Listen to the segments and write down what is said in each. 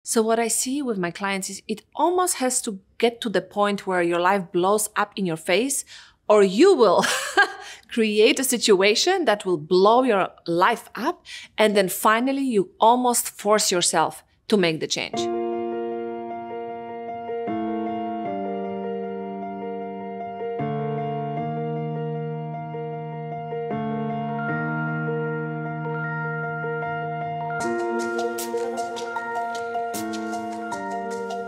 So what I see with my clients is it almost has to get to the point where your life blows up in your face, or you will create a situation that will blow your life up. And then finally, you almost force yourself to make the change.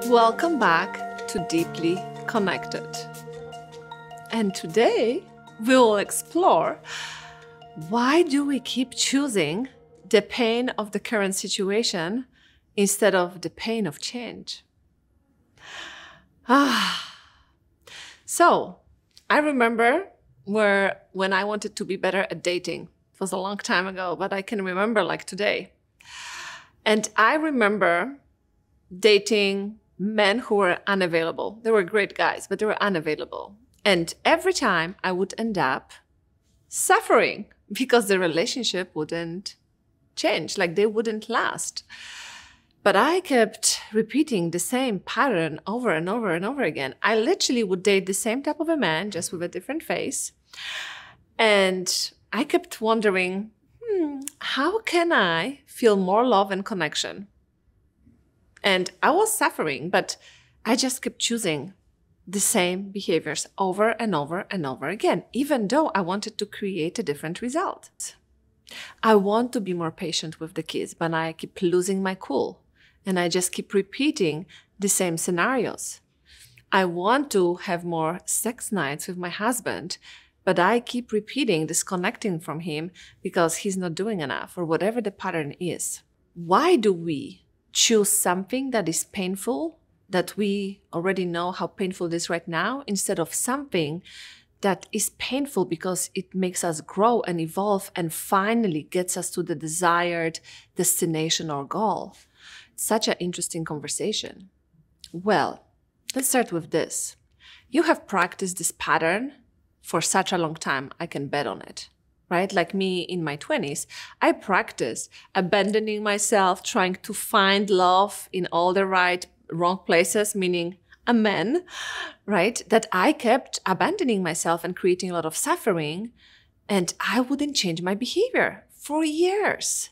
Welcome back to Deeply Connected. And today we will explore, why do we keep choosing the pain of the current situation instead of the pain of change? So I remember when I wanted to be better at dating. It was a long time ago, but I can remember like today. And I remember dating men who were unavailable. They were great guys, but they were unavailable. And every time I would end up suffering because the relationship wouldn't change, like they wouldn't last. But I kept repeating the same pattern over and over and over again. I literally would date the same type of a man, just with a different face. And I kept wondering, how can I feel more love and connection? And I was suffering, but I just kept choosing the same behaviors over and over and over again, even though I wanted to create a different result. I want to be more patient with the kids, but I keep losing my cool. And I just keep repeating the same scenarios. I want to have more sex nights with my husband, but I keep repeating disconnecting from him because he's not doing enough, or whatever the pattern is. Why do we choose something that is painful, that we already know how painful it is right now, instead of something that is painful because it makes us grow and evolve and finally gets us to the desired destination or goal? Such an interesting conversation. Well, let's start with this. You have practiced this pattern for such a long time, I can bet on it. Right? Like me in my 20s, I practiced abandoning myself, trying to find love in all the wrong places, meaning a man, right? That I kept abandoning myself and creating a lot of suffering, and I wouldn't change my behavior for years.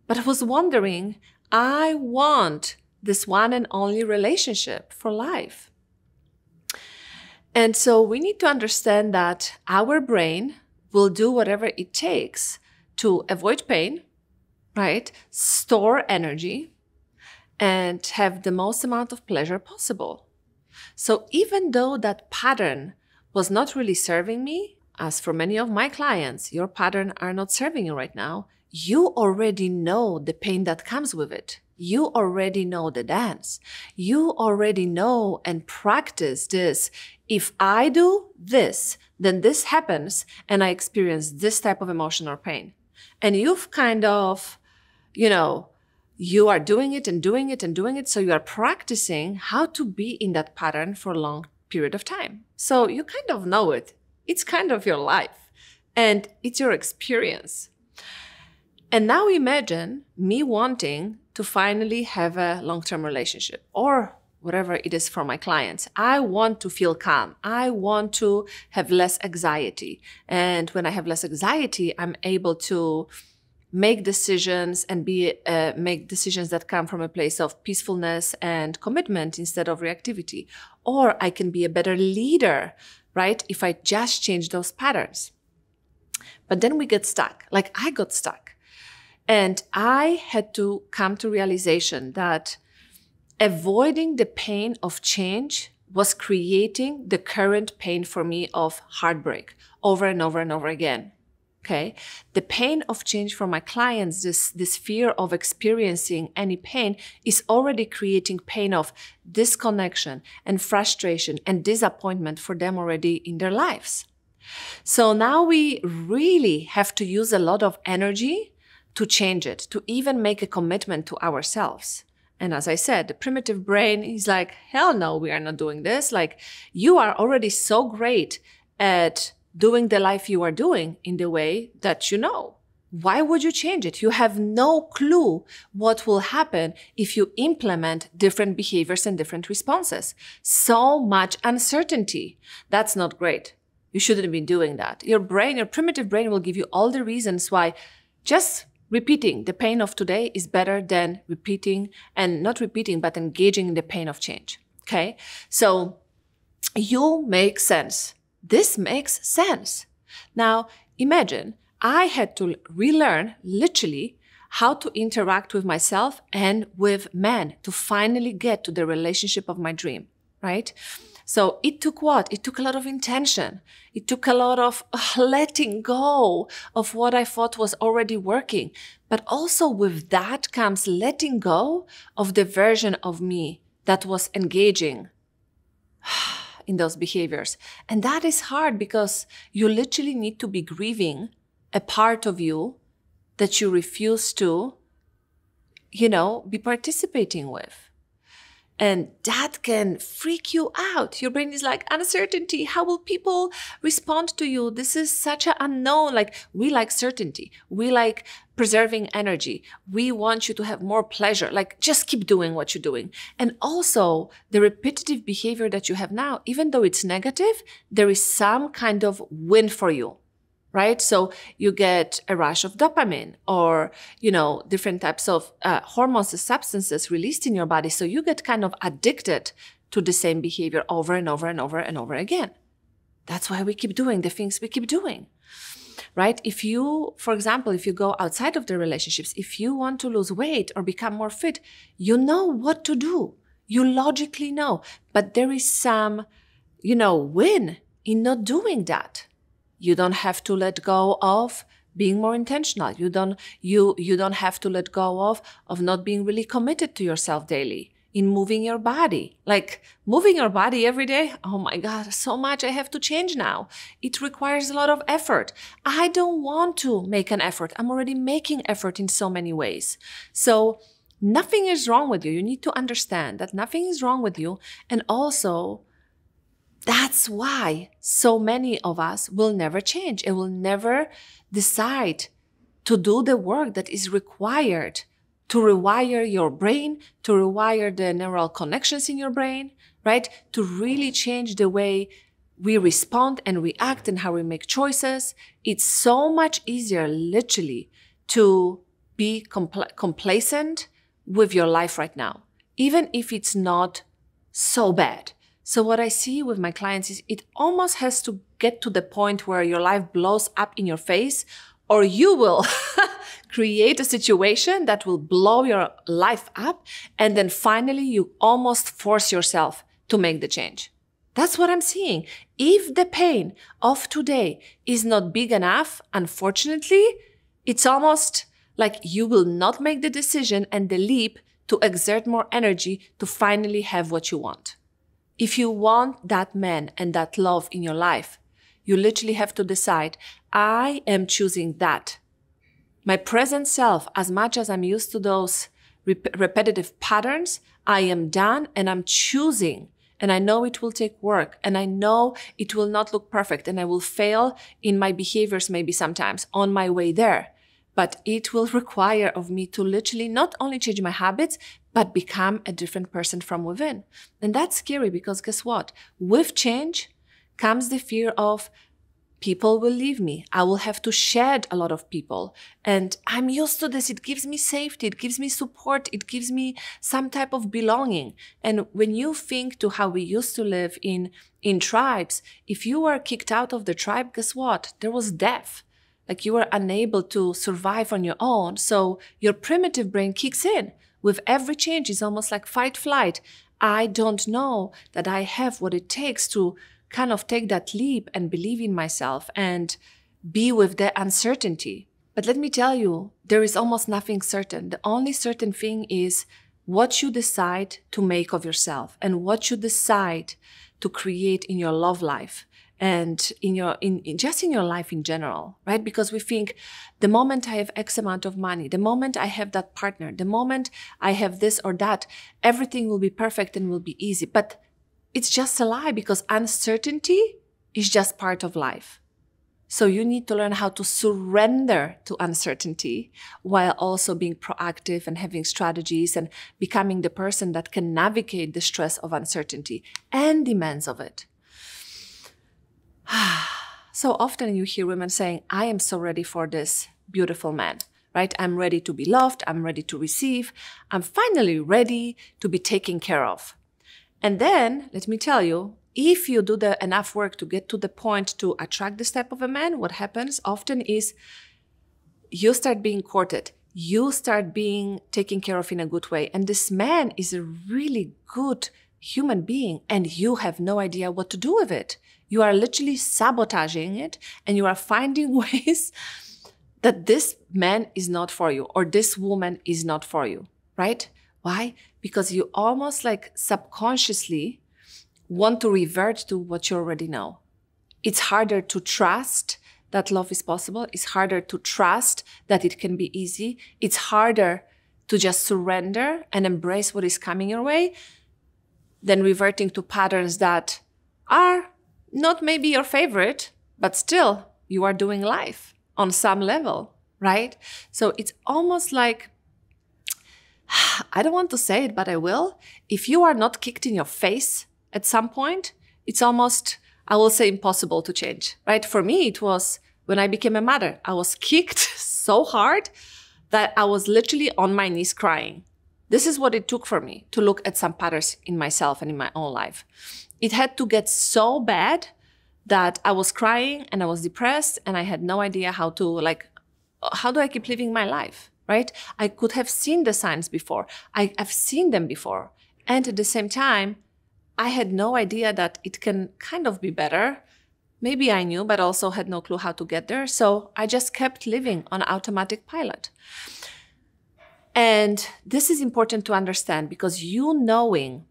But I was wondering, I want this one and only relationship for life. And so we need to understand that our brain will do whatever it takes to avoid pain, right? Store energy and have the most amount of pleasure possible. So even though that pattern was not really serving me, as for many of my clients, your pattern are not serving you right now, you already know the pain that comes with it. You already know the dance. You already know and practice this. If I do this, then this happens and I experience this type of emotion or pain. And you've kind of, you are doing it and doing it and doing it. So you are practicing how to be in that pattern for a long period of time. So you kind of know it. It's kind of your life and it's your experience. And now imagine me wanting to finally have a long-term relationship or whatever it is for my clients. I want to feel calm. I want to have less anxiety. And when I have less anxiety, I'm able to make decisions and make decisions that come from a place of peacefulness and commitment instead of reactivity. Or I can be a better leader, right? If I just change those patterns. But then we get stuck. Like I got stuck. And I had to come to realization that avoiding the pain of change was creating the current pain for me of heartbreak over and over and over again. Okay. The pain of change for my clients, this fear of experiencing any pain is already creating pain of disconnection and frustration and disappointment for them already in their lives. So now we really have to use a lot of energy to change it, to even make a commitment to ourselves. And as I said, the primitive brain is like, hell no, we are not doing this. Like, you are already so great at doing the life you are doing in the way that you know. why would you change it? You have no clue what will happen if you implement different behaviors and different responses. So much uncertainty. That's not great. You shouldn't be doing that. Your brain, your primitive brain will give you all the reasons why just repeating the pain of today is better than repeating, and not repeating, but engaging in the pain of change. Okay? So you make sense. This makes sense. Now, imagine I had to relearn literally how to interact with myself and with men to finally get to the relationship of my dream, right? So it took what? It took a lot of intention. It took a lot of letting go of what I thought was already working. But also with that comes letting go of the version of me that was engaging in those behaviors. And that is hard because you literally need to be grieving a part of you that you refuse to, be participating with. And that can freak you out. Your brain is like, uncertainty. How will people respond to you? This is such an unknown. Like, we like certainty. We like preserving energy. We want you to have more pleasure. Like, just keep doing what you're doing. And also, the repetitive behavior that you have now, even though it's negative, there is some kind of win for you. Right? So you get a rush of dopamine or, different types of hormones and substances released in your body. So you get kind of addicted to the same behavior over and over and over and over again. That's why we keep doing the things we keep doing, right? If you, for example, if you go outside of the relationships, if you want to lose weight or become more fit, you know what to do. You logically know, but there is some, win in not doing that. You don't have to let go of being more intentional. You don't have to let go of not being really committed to yourself daily in moving your body. Like moving your body every day. Oh my God, so much I have to change now. It requires a lot of effort. I don't want to make an effort. I'm already making effort in so many ways. So nothing is wrong with you. You need to understand that nothing is wrong with you. And also, that's why so many of us will never change and will never decide to do the work that is required to rewire your brain, to rewire the neural connections in your brain, right? To really change the way we respond and react and how we make choices. It's so much easier, literally, to be complacent with your life right now, even if it's not so bad. So what I see with my clients is it almost has to get to the point where your life blows up in your face, or you will create a situation that will blow your life up. And then finally, you almost force yourself to make the change. That's what I'm seeing. If the pain of today is not big enough, unfortunately, it's almost like you will not make the decision and the leap to exert more energy to finally have what you want. If you want that man and that love in your life, you literally have to decide, I am choosing that. My present self, as much as I'm used to those repetitive patterns, I am done and I'm choosing. And I know it will take work and I know it will not look perfect and I will fail in my behaviors maybe sometimes on my way there. But it will require of me to literally not only change my habits, but become a different person from within. And that's scary because guess what? With change comes the fear of people will leave me. I will have to shed a lot of people. And I'm used to this. It gives me safety. It gives me support. It gives me some type of belonging. And when you think to how we used to live in tribes, if you were kicked out of the tribe, guess what? There was death. Like you were unable to survive on your own. So your primitive brain kicks in. With every change, it's almost like fight, flight. I don't know that I have what it takes to kind of take that leap and believe in myself and be with the uncertainty. But let me tell you, there is almost nothing certain. The only certain thing is what you decide to make of yourself and what you decide to create in your love life. And in your life in general, right? Because we think the moment I have X amount of money, the moment I have that partner, the moment I have this or that, everything will be perfect and will be easy. But it's just a lie because uncertainty is just part of life. So you need to learn how to surrender to uncertainty while also being proactive and having strategies and becoming the person that can navigate the stress of uncertainty and demands of it. So often you hear women saying, I am so ready for this beautiful man, right? I'm ready to be loved. I'm ready to receive. I'm finally ready to be taken care of. And then, let me tell you, if you do enough work to get to the point to attract this type of a man, what happens often is you start being courted. You start being taken care of in a good way. And this man is a really good human being, and you have no idea what to do with it. You are literally sabotaging it, and you are finding ways that this man is not for you or this woman is not for you, right? Why? Because you almost like subconsciously want to revert to what you already know. It's harder to trust that love is possible. It's harder to trust that it can be easy. It's harder to just surrender and embrace what is coming your way than reverting to patterns that are not maybe your favorite, but still you are doing life on some level, right? So it's almost like, I don't want to say it, but I will. If you are not kicked in your face at some point, it's almost, I will say, impossible to change, right? For me, it was when I became a mother. I was kicked so hard that I was literally on my knees crying. This is what it took for me to look at some patterns in myself and in my own life. It had to get so bad that I was crying and I was depressed and I had no idea how do I keep living my life, right? I could have seen the signs before. I've seen them before. And at the same time, I had no idea that it can kind of be better. Maybe I knew, but also had no clue how to get there. So I just kept living on automatic pilot. And this is important to understand, because you knowing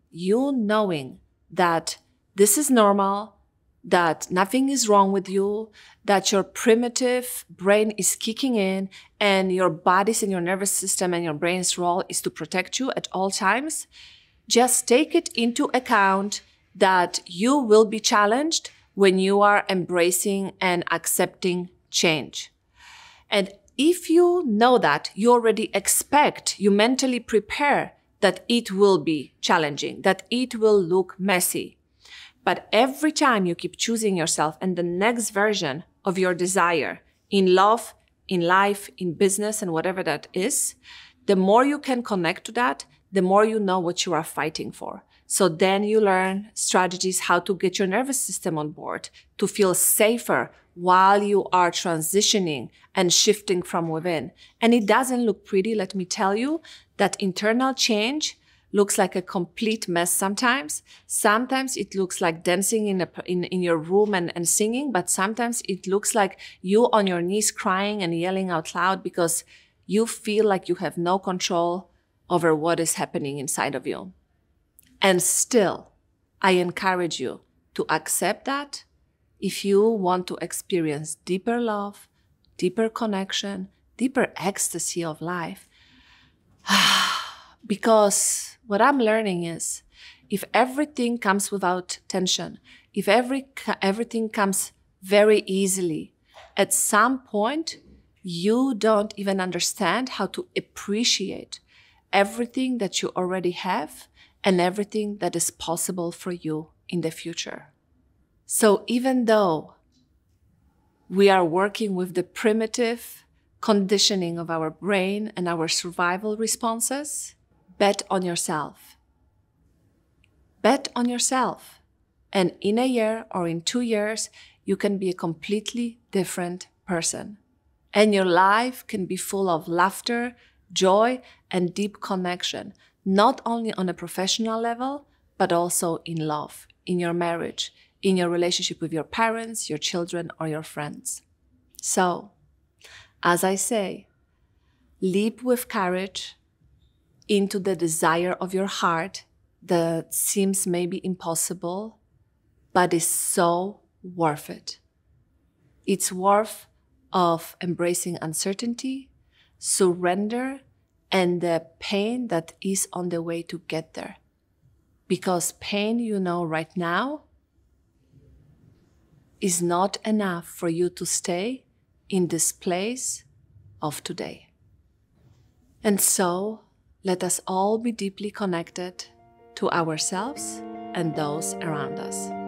that this is normal, that nothing is wrong with you, that your primitive brain is kicking in and your body's and your nervous system and your brain's role is to protect you at all times, just take it into account that you will be challenged when you are embracing and accepting change. And if you know that, you already expect, you mentally prepare that it will be challenging, that it will look messy. But every time you keep choosing yourself and the next version of your desire in love, in life, in business, and whatever that is, the more you can connect to that, the more you know what you are fighting for. So then you learn strategies how to get your nervous system on board to feel safer while you are transitioning and shifting from within. And it doesn't look pretty, let me tell you, that internal change looks like a complete mess sometimes. Sometimes it looks like dancing in your room and singing, but sometimes it looks like you on your knees crying and yelling out loud because you feel like you have no control over what is happening inside of you. And still, I encourage you to accept that if you want to experience deeper love, deeper connection, deeper ecstasy of life. Because what I'm learning is, if everything comes without tension, if everything comes very easily, at some point, you don't even understand how to appreciate everything that you already have and everything that is possible for you in the future. So even though we are working with the primitive conditioning of our brain and our survival responses, bet on yourself. Bet on yourself. And in a year or in 2 years, you can be a completely different person. And your life can be full of laughter, joy, and deep connection, not only on a professional level, but also in love, in your marriage, in your relationship with your parents, your children, or your friends. So, as I say, leap with courage into the desire of your heart that seems maybe impossible, but is so worth it. It's worth of embracing uncertainty, surrender, and the pain that is on the way to get there. Because pain, you know right now, is not enough for you to stay in this place of today. And so, let us all be deeply connected to ourselves and those around us.